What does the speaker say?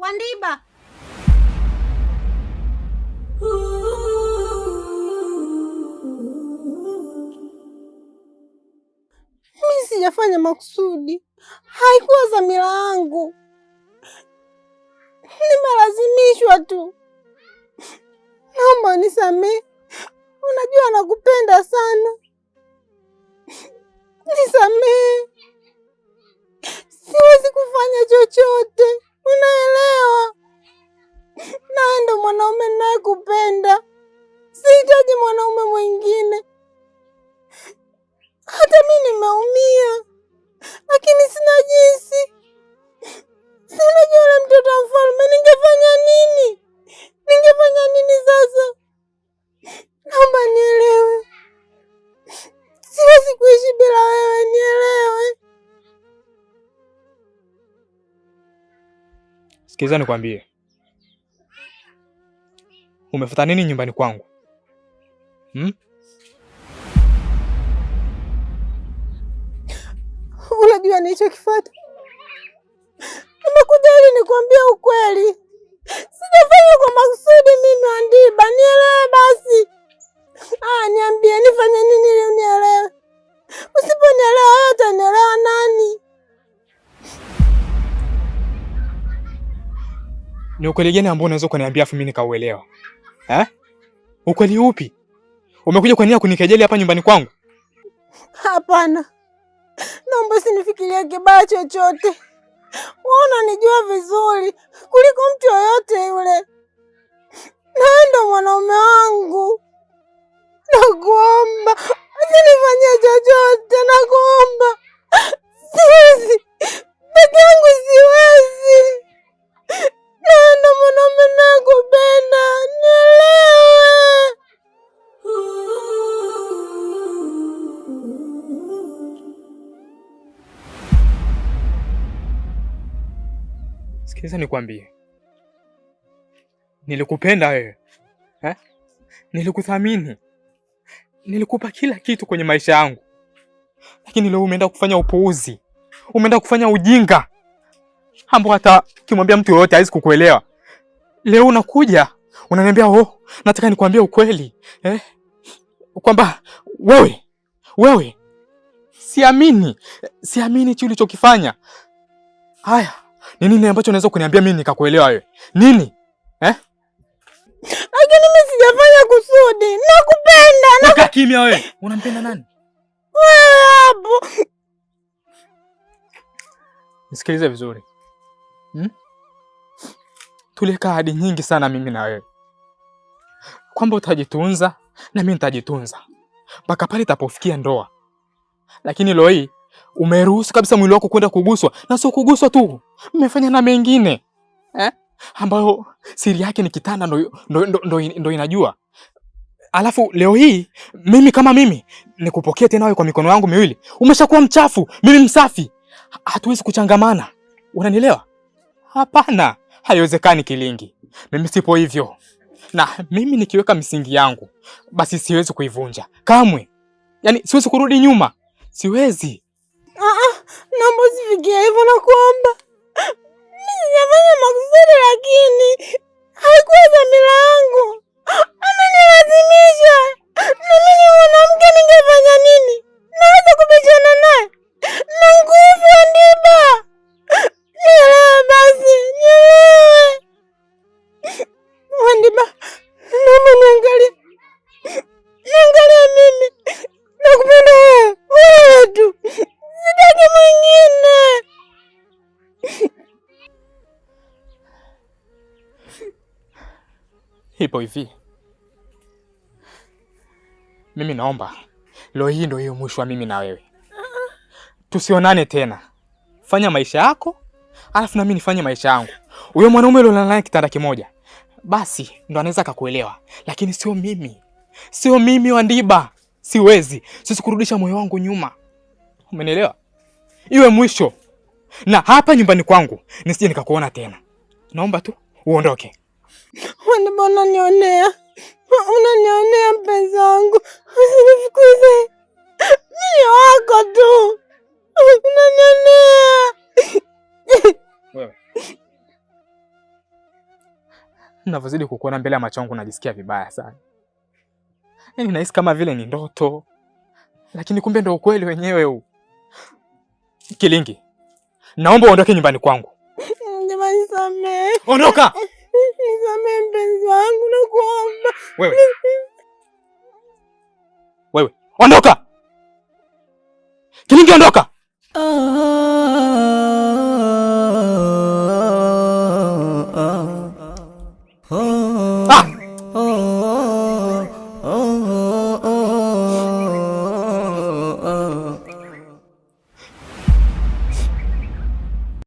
Wandiba. Mimi sijafanya makusudi. Haikuwa dhamira yangu. Nimelazimishwa tu. Naomba unisamehe. Unajua nakupenda sana. Nisamehe. Siwezi kufanya chochote. Unaelewa? Nawe ndo mwanaume ninayekupenda. Sihitaji mwanaume mwingine. Hata mimi nimeumia. Lakini sina jinsi. Si unajua yule mtoto wa mfalme, ningefanya nini? Ningefanya nini sasa? Naomba nielewe. Siwezi kuishi bila wewe, nielewe. Sikiza nikwambie. Umefuata nini nyumbani kwangu? Unajua nilichokifuata? Nimekuja ili nikwambie ukweli. Sijafanya kwa makusudi mimi Wandiba, nielewe basi. Niambie nifanye nini ili unielewe? Usiponielewa wewe utanielewa nani? Ni ukweli gani ambao unaweza kuniambia afu mimi nikauelewa? Ukweli upi? Umekuja kwa nia kunikejeli hapa nyumbani kwangu? Hapana. Naomba usinifikirie kibaya chochote. Wewe unanijua vizuri kuliko mtu yoyote yule. Nawe ndo mwanaume wangu. Nakuomba usinifanyie chochote, nakuomba. Siwezi. Peke yangu siwezi. Nawe ndo mwanaume ninayekupenda. Nielewe. Sikiliza nikwambie. Nilikupenda wewe. Nilikuthamini. Nilikupa kila kitu kwenye maisha yangu. Lakini leo umeenda kufanya upuuzi. Umeenda kufanya ujinga ambao hata ukimwambia mtu yoyote hawezi kukuelewa. Leo unakuja, unaniambia nataka nikwambie ukweli. Kwamba wewe siamini hicho ulichokifanya. Haya, ni nini ambacho unaweza kuniambia mimi nikakuelewa wewe? Nini? Lakini mimi sijafanya kusudi. Nakupenda. Kaa kimya wewe. Unampenda nani? Wewe hapo. Nisikilize vizuri. Tulikaa ahadi nyingi sana mimi na wewe. Kwamba utajitunza na mimi nitajitunza. Mpaka pale itapofikia ndoa. Lakini leo hii umeruhusu kabisa mwili wako kwenda kuguswa, na sio kuguswa tu. Mmefanya na mengine. Ambayo siri yake ni kitanda ndo inajua. Alafu leo hii mimi kama mimi nikupokea tena wewe kwa mikono yangu miwili. Umeshakuwa mchafu, mimi msafi. Hatuwezi kuchangamana. Unanielewa? Hapana, haiwezekani Kilingi. Mimi sipo hivyo. Na mimi nikiweka misingi yangu, basi siwezi kuivunja. Kamwe. Yaani siwezi kurudi nyuma. Siwezi. Naomba usifikie hivyo nakuomba. Mimi sijafanya makusudi lakini haikuwa dhamira yangu. Amenilazimisha. Na mimi mwanamke ningefanya nini? Naweza kubishana naye? Na nguvu Wandiba. Nielewe basi, nielewe. Wandiba, naomba niangalie. Niangalie mimi. Nakupenda wewe tu. Sitaki mwingine. Ipo hivi. Mimi naomba leo hii ndio hiyo mwisho wa mimi na wewe. Tusionane tena. Fanya maisha yako, alafu na mimi nifanye maisha yangu. Huyo mwanaume aliyolala naye kitanda kimoja, basi ndo anaweza kukuelewa, lakini sio mimi. Sio mimi Wandiba. Siwezi kurudisha moyo wangu nyuma. Umenielewa? Iwe mwisho. Na hapa nyumbani kwangu nisije nikakuona tena. Naomba tu uondoke. Wandiba, unanionea. Unanionea mpenzi wangu. Usinifukuze. Mimi wako tu. Unanionea. Wewe. Ninavyozidi kukuona mbele ya macho yangu najisikia vibaya sana. Yaani nahisi kama vile ni ndoto, lakini kumbe ndio ukweli wenyewe huu. Kilingi, naomba uondoke nyumbani kwangu. Jamani, nisamehe. Ondoka! Nisamehe mpenzi wangu, nakuomba. Wewe, ondoka! Kilingi, ondoka!